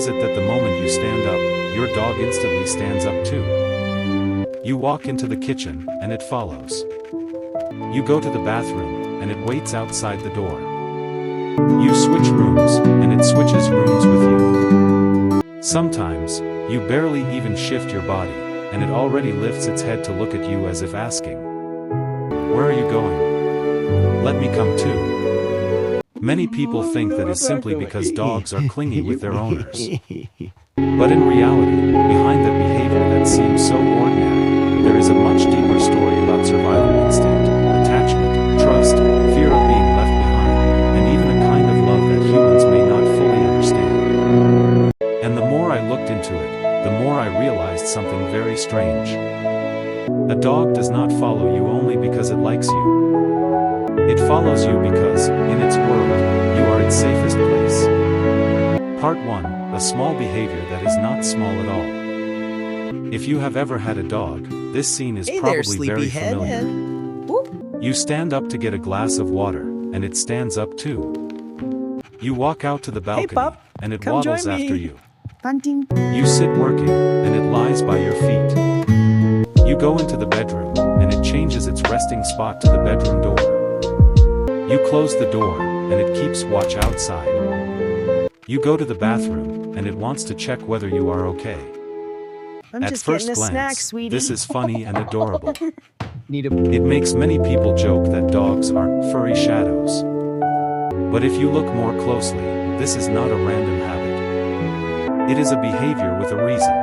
is it that the moment you stand up, your dog instantly stands up too? You walk into the kitchen, and it follows. You go to the bathroom, and it waits outside the door. You switch rooms, and it switches rooms with you. Sometimes, you barely even shift your body, and it already lifts its head to look at you as if asking, "Where are you going? Let me come too." Many people think that is simply because dogs are clingy with their owners. But in reality, behind that behavior that seems so ordinary, there is a much deeper story about survival instinct, attachment, trust, fear of being left behind, and even a kind of love that humans may not fully understand. And the more I looked into it, the more I realized something very strange. A dog does not follow you only because it likes you. It follows you because, in its world, you are its safest place. Part 1, a small behavior that is not small at all. If you have ever had a dog, this scene is probably very familiar. You stand up to get a glass of water, and it stands up too. You walk out to the balcony, and it waddles after you. You sit working, and it lies by your feet. You go into the bedroom, and it changes its resting spot to the bedroom door. You close the door, and it keeps watch outside. You go to the bathroom, and it wants to check whether you are okay. At first glance, this is funny and adorable. It makes many people joke that dogs aren't furry shadows. But if you look more closely, this is not a random habit. It is a behavior with a reason.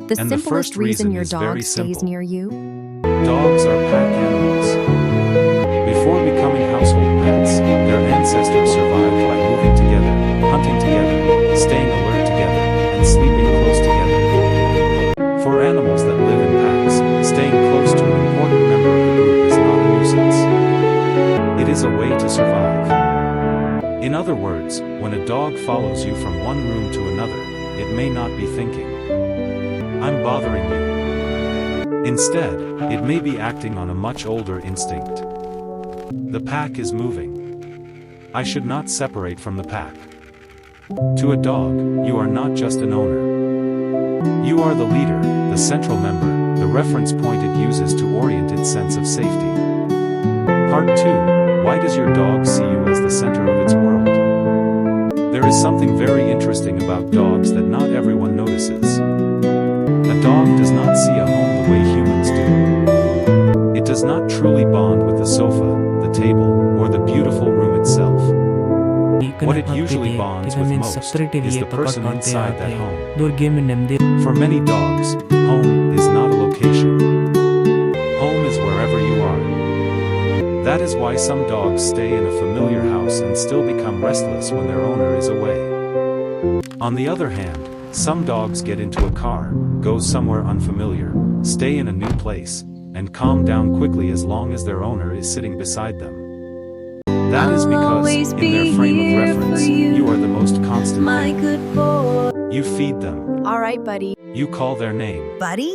The And simplest reason your dog very stays simple. near you? Dogs are pack animals. Before becoming household pets, their ancestors survived by moving together, hunting together, staying alert together, and sleeping close together. For animals that live in packs, staying close to an important member of the group is not a nuisance. It is a way to survive. In other words, when a dog follows you from one room to another, it may not be thinking, "I'm bothering you." Instead, it may be acting on a much older instinct. The pack is moving. I should not separate from the pack. To a dog, you are not just an owner. You are the leader, the central member, the reference point it uses to orient its sense of safety. Part 2, why does your dog see you as the center of its world? There is something very interesting about dogs that not everyone notices. A dog does not see a home the way humans do. It does not truly bond with the sofa, the table, or the beautiful room itself. What it usually bonds with most is the person inside that home. For many dogs, home is not a location. Home is wherever you are. That is why some dogs stay in a familiar house and still become restless when their owner is away. On the other hand, some dogs get into a car, go somewhere unfamiliar, stay in a new place, and calm down quickly as long as their owner is sitting beside them. That is because, in their frame of reference, you are the most constant thing. You feed them. All right, buddy. You call their name. Buddy?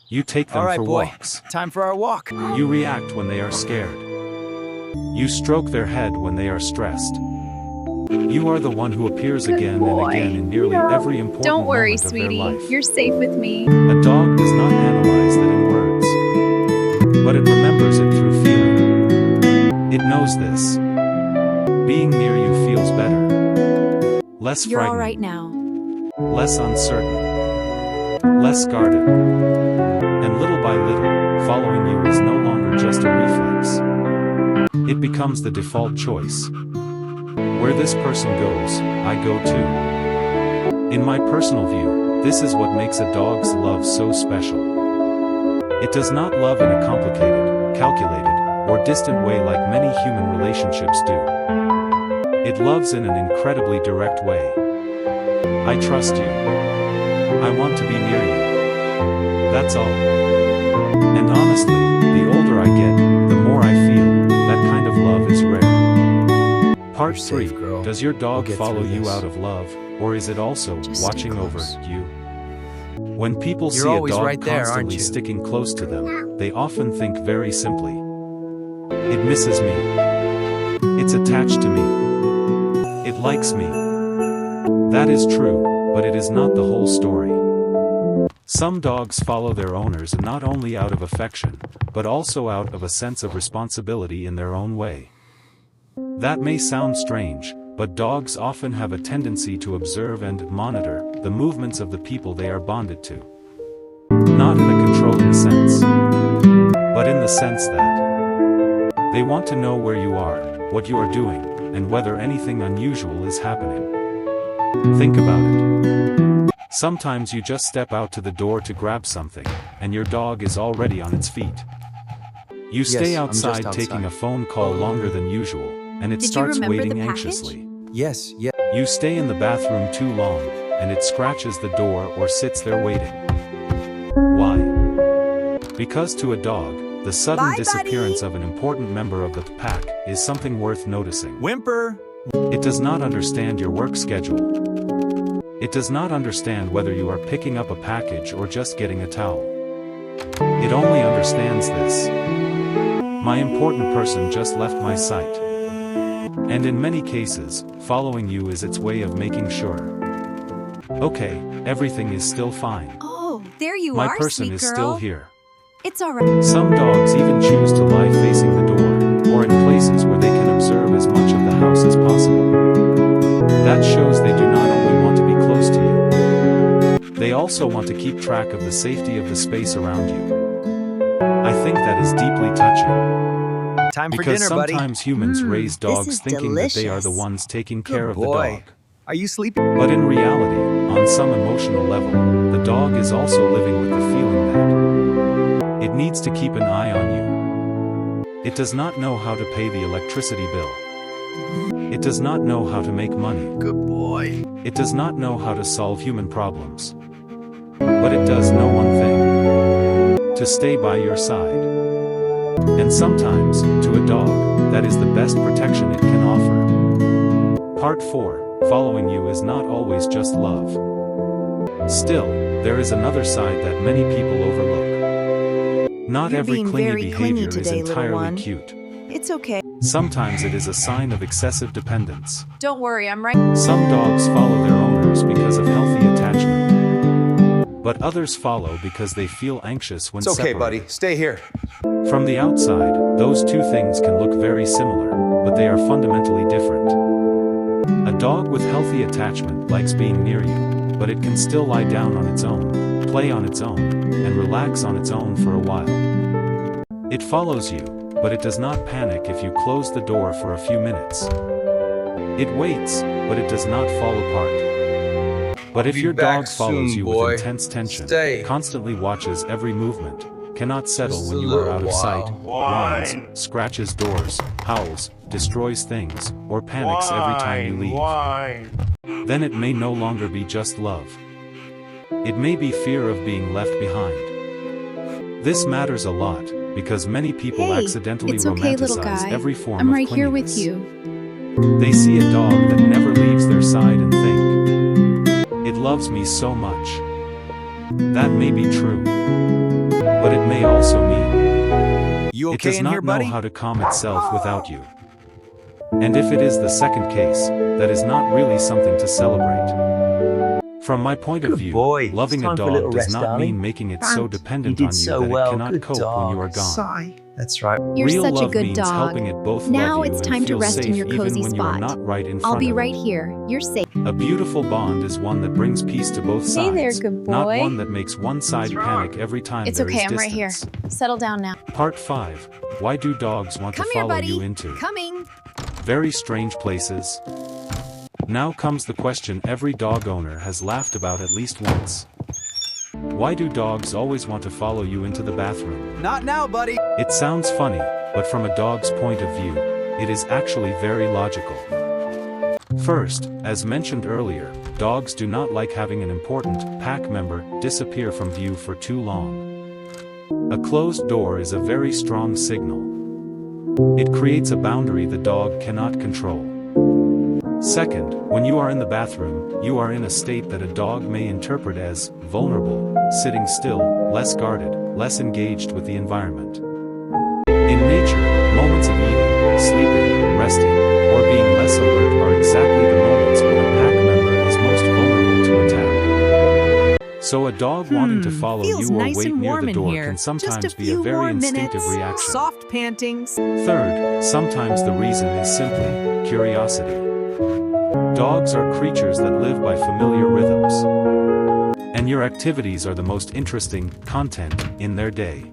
You take them for walks. Time for our walk. You react when they are scared. You stroke their head when they are stressed. You are the one who appears again and again in nearly every important Don't worry, moment of sweetie. their life. You're safe with me. A dog does not analyze that in words, but it remembers it through feeling. It knows this. Being near you feels better. Less You're all frightening. right now. Less uncertain. Less guarded. And little by little, following you is no longer just a reflex. It becomes the default choice. Where this person goes, I go too. In my personal view, this is what makes a dog's love so special. It does not love in a complicated, calculated, or distant way like many human relationships do. It loves in an incredibly direct way. I trust you. I want to be near you. That's all. And honestly, the older I get, the more I feel that kind of love is rare. Part 3, does your dog follow you out of love, or is it also watching over you? When people see a dog right there, aren't constantly you? sticking close to them, they often think very simply, "It misses me. It's attached to me. It likes me." That is true, but it is not the whole story. Some dogs follow their owners not only out of affection, but also out of a sense of responsibility in their own way. That may sound strange, but dogs often have a tendency to observe and monitor the movements of the people they are bonded to. Not in a controlling sense, but in the sense that they want to know where you are, what you are doing, and whether anything unusual is happening. Think about it. Sometimes you just step out to the door to grab something, and your dog is already on its feet. You stay outside taking a phone call longer than usual, and it starts waiting anxiously. Yes. You stay in the bathroom too long, and it scratches the door or sits there waiting. Why? Because to a dog, the sudden disappearance of an important member of the pack is something worth noticing. Whimper! It does not understand your work schedule. It does not understand whether you are picking up a package or just getting a towel. It only understands this: my important person just left my sight. And in many cases, following you is its way of making sure. Okay, everything is still fine. Oh, there you My are, person sweet is girl. still here. It's alright. Some dogs even choose to lie facing the door, or in places where they can observe as much of the house as possible. That shows they do not only want to be close to you, they also want to keep track of the safety of the space around you. I think that is deeply touching. Time for Because dinner, buddy. sometimes humans raise this dogs is thinking that they are the delicious. ones taking Good care of the boy. dog. Are you sleeping? But in reality, on some emotional level, the dog is also living with the feeling that it needs to keep an eye on you. It does not know how to pay the electricity bill. It does not know how to make money. Good boy. It does not know how to solve human problems. But it does know one thing: to stay by your side. And sometimes, to a dog, that is the best protection it can offer. Part 4, following you is not always just love. Still, there is another side that many people overlook. Not You're every being clingy very behavior clingy is today, little entirely one. cute. It's okay. Sometimes it is a sign of excessive dependence. Don't worry, I'm right. Some dogs follow their owners because of healthy attachment. But others follow because they feel anxious when It's okay, separated. buddy. Stay here. From the outside, those two things can look very similar, but they are fundamentally different. A dog with healthy attachment likes being near you, but it can still lie down on its own, play on its own, and relax on its own for a while. It follows you, but it does not panic if you close the door for a few minutes. It waits, but it does not fall apart. But if Be your back dog follows soon, you boy. with intense tension, Stay. constantly watches every movement, cannot settle Just when a you are little out of while. sight, whines, scratches doors, howls, destroys things, or panics every time you leave, then it may no longer be just love. It may be fear of being left behind. This matters a lot, because many people Hey, accidentally it's okay, little romanticize guy. every form I'm of right here with cleanliness. you. They see a dog that never leaves their side and think, "It loves me so much." That may be true. But it may also mean You it okay does in not here, know buddy? how to calm itself without you. And if it is the second case, that is not really something to celebrate. From my point of Good view, boy. loving It's a time for a little dog does rest, not darling. mean making it so You dependent did on you so that well. it cannot Good cope dog. when you are gone. Sigh. That's right. You're Real such a love good means dog. helping it both Now love you it's and time to feel rest in safe your even cozy when you are spot. not right in front I'll be of right it. here. You're safe. A beautiful bond is one that brings peace to both Hey sides, there, good not boy. one that makes one side panic every time It's there okay, is I'm right here. distance. Settle down now. Part 5. Why do dogs want Come to here, follow buddy. you into Coming. very strange places? Now comes the question every dog owner has laughed about at least once. Why do dogs always want to follow you into the bathroom? Not now, buddy. It sounds funny, but from a dog's point of view, it is actually very logical. First, as mentioned earlier, dogs do not like having an important pack member disappear from view for too long. A closed door is a very strong signal. It creates a boundary the dog cannot control. Second, when you are in the bathroom, you are in a state that a dog may interpret as vulnerable, sitting still, less guarded, less engaged with the environment. In nature, moments of eating, sleeping, resting, or being less alert are exactly the moments when a pack member is most vulnerable to attack. So a dog wanting to follow Feels you or nice wait and near warm the in door here. can Just sometimes a be a few very more instinctive minutes. reaction. Soft pantings. Third, sometimes the reason is simply curiosity. Dogs are creatures that live by familiar rhythms. And your activities are the most interesting content in their day.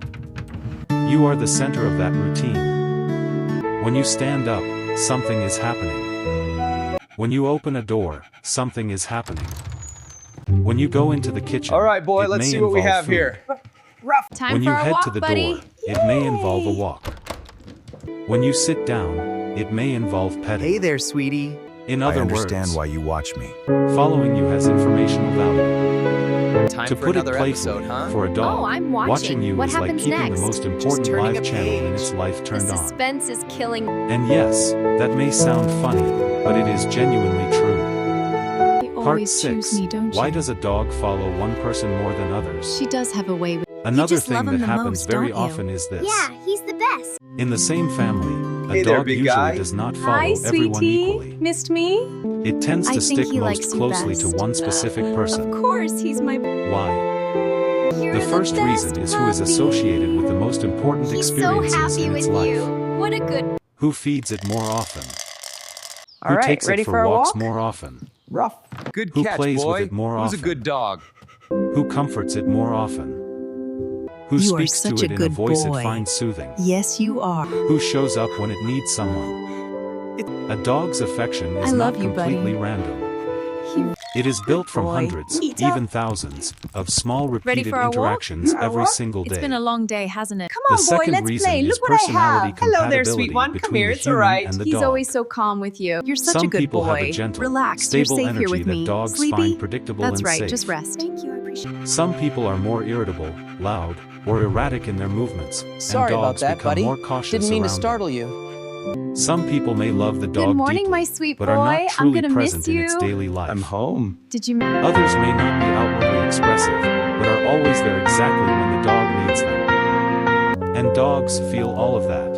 You are the center of that routine. When you stand up, something is happening. When you open a door, something is happening. When you go into the kitchen, All right, boy, it let's may see what we involve have food. here. Time When for you our head walk, to the buddy. door, it may involve a walk. When you sit down, it may involve petting. Hey there, sweetie. In I other understand words, why you watch me. following you has informational value. Time To for put it another playfully, episode, huh? for a dog, Oh, I'm watching. you What is like happens keeping next? the most Just important turning live a channel in page. its life The turned on. suspense is killing. And yes, that may sound funny, but it is genuinely true. Part Always 6. choose me, don't Why you? does a dog follow one person more than others? She does have a way with. Another just love thing him that the happens most, very don't you? often is this. Yeah, he's the best. In the same family, a Hey there, dog big usually guy. does not follow Hi, everyone sweetie. equally. Missed me? It tends I to think stick he most likes you closely to best. one specific Of person. course, he's my. Why? You're The first best reason is who is puppy. associated with the most important He's so experiences happy in its with life. you. What a good. Who feeds it more often? All Who right, takes ready it for for our walks walk? more often? Rough. Good Who catch, plays with boy. it more Who's often? a good dog? Who comforts it more often? Who You are speaks to such it a in a good voice boy. it finds soothing? Yes, you are. Who shows up when it needs someone? A dog's affection is I not love you, buddy. completely random. He- It is built from boy. hundreds, Eat even thousands, of small Ready repeated for our walk? interactions every single It's day. been a long day, hasn't it? Come The on, boy, second let's reason play. is Look what I personality have. Hello there, compatibility sweet one. Come between here, the it's all human right. and the He's dog. always so calm with you. You're such Some a good people boy. have a gentle, Relax. stable You're safe energy here with that me. dogs Sleepy? find predictable That's and right. safe. Just rest. Thank you, I appreciate it. Some people are more irritable, loud, or erratic in their movements, Sorry and about dogs that, become buddy. more cautious Didn't mean to around startle them. you. Some people may love the dog Good morning, deeply, my sweet but boy. are not I'm truly gonna present miss in its you. daily life. I'm home. Did you? Others may not be outwardly expressive, but are always there exactly when the dog needs them. And dogs feel all of that.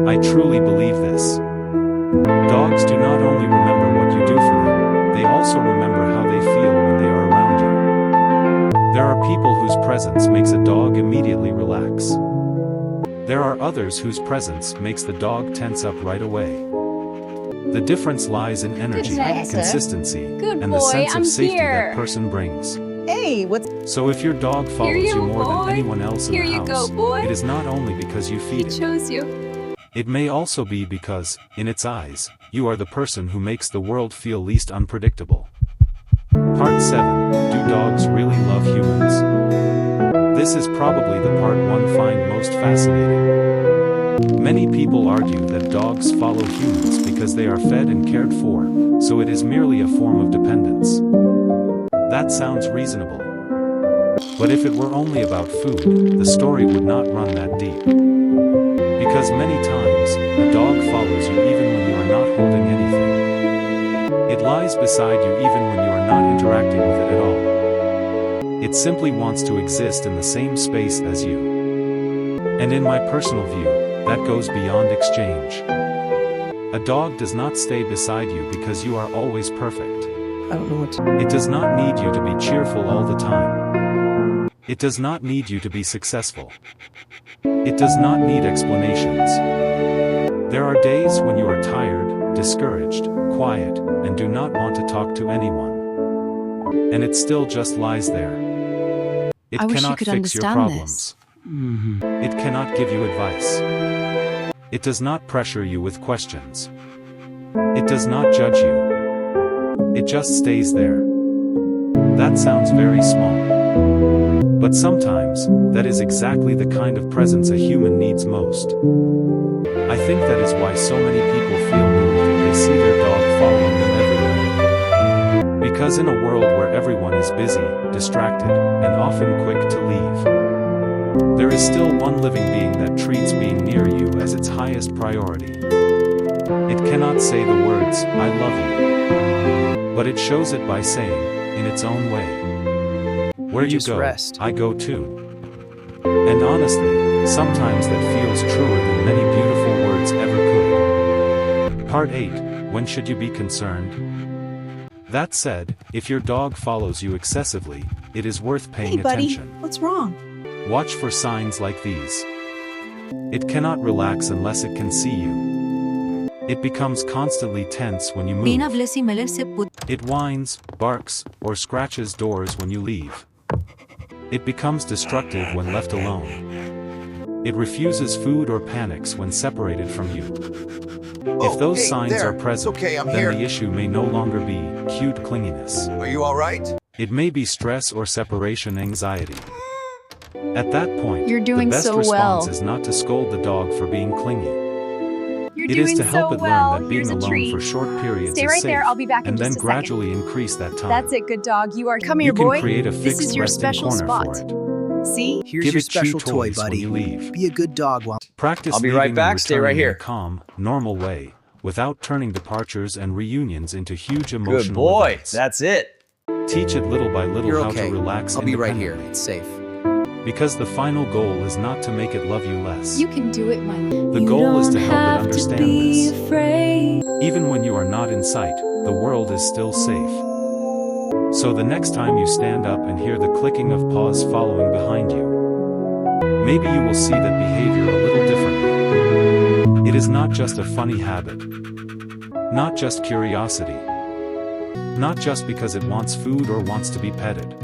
I truly believe this. Dogs do not only remember what you do for them, they also remember how they feel when they are around you. There are people whose presence makes a dog immediately relax. There are others whose presence makes the dog tense up right away. The difference lies in energy, Good consistency, Good and the boy, sense I'm of safety here. that person brings. Hey, what's So if your dog follows you you more boy. than anyone else in Here the you house, go, boy. it is not only because you He feed it. chose you. It may also be because, in its eyes, you are the person who makes the world feel least unpredictable. Part 7. Do dogs really love humans? This is probably the part one find most fascinating. Many people argue that dogs follow humans because they are fed and cared for, so it is merely a form of dependence. That sounds reasonable. But if it were only about food, the story would not run that deep. Because many times, a dog follows you even when you are not holding anything. It lies beside you even when you are not interacting with it at all. It simply wants to exist in the same space as you. And in my personal view, that goes beyond exchange. A dog does not stay beside you because you are always perfect. I don't know what to. It does not need you to be cheerful all the time. It does not need you to be successful. It does not need explanations. There are days when you are tired, discouraged, quiet, and do not want to talk to anyone. And it still just lies there. It I wish you cannot could fix your understand problems. this. It cannot give you advice. It does not pressure you with questions. It does not judge you. It just stays there. That sounds very small. But sometimes, that is exactly the kind of presence a human needs most. I think that is why so many people feel moved when they see their dog following them everywhere. Because in a world where everyone is busy, distracted, and often quick to leave, there is still one living being that treats being near you as its highest priority. It cannot say the words, "I love you," but it shows it by saying, in its own way, "Where you Just go, rest. I go too." And honestly, sometimes that feels truer than many beautiful words ever could. Part 8. When should you be concerned? That said, if your dog follows you excessively, it is worth Hey, paying buddy. attention. What's wrong? Watch for signs like these. It cannot relax unless it can see you. It becomes constantly tense when you move. It whines, barks, or scratches doors when you leave. It becomes destructive when left alone. It refuses food or panics when separated from you. If those signs are present, then the issue may no longer be cute clinginess. Are you alright? It may be stress or separation anxiety. At that point, You're doing the best so response well. is not to scold the dog for being clingy. You're It is doing to help so it well. learn that being Here's a alone treat. for short periods Stay is right safe, there. I'll be back in and then just a second. gradually increase that time. That's it, good dog. You are. Come You here, can boy. create a This fixed is your resting special corner spot. for it. See? Here's Give your it chew special toy, toys when buddy. you leave. Be a good dog while. Practice I'll be leaving right and back. Stay right returning in here. a calm, normal way, without turning departures and reunions into huge Good emotional boy. events. That's it. Teach it little by little You're how okay. to relax I'll be right here. independently. It's safe. Because the final goal is not to make it love you less. You can do it, my love. The goal is to help it understand this. Even when you are not in sight, the world is still safe. So the next time you stand up and hear the clicking of paws following behind you, maybe you will see that behavior a little differently. It is not just a funny habit. Not just curiosity. Not just because it wants food or wants to be petted.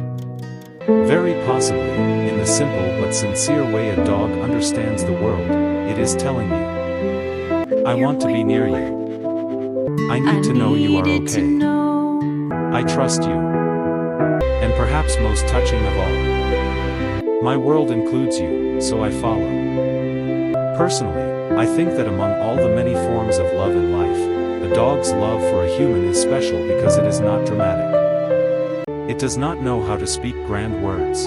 Very possibly, in the simple but sincere way a dog understands the world, it is telling you, I want to be near you. I need to know you are okay. I trust you. And perhaps most touching of all, my world includes you, so I follow. Personally, I think that among all the many forms of love in life, a dog's love for a human is special because it is not dramatic. It does not know how to speak grand words.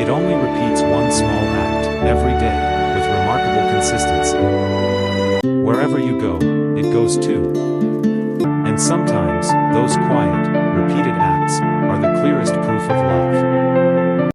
It only repeats one small act every day with remarkable consistency. Wherever you go, it goes too. And sometimes, those quiet, repeated acts are the clearest proof of love.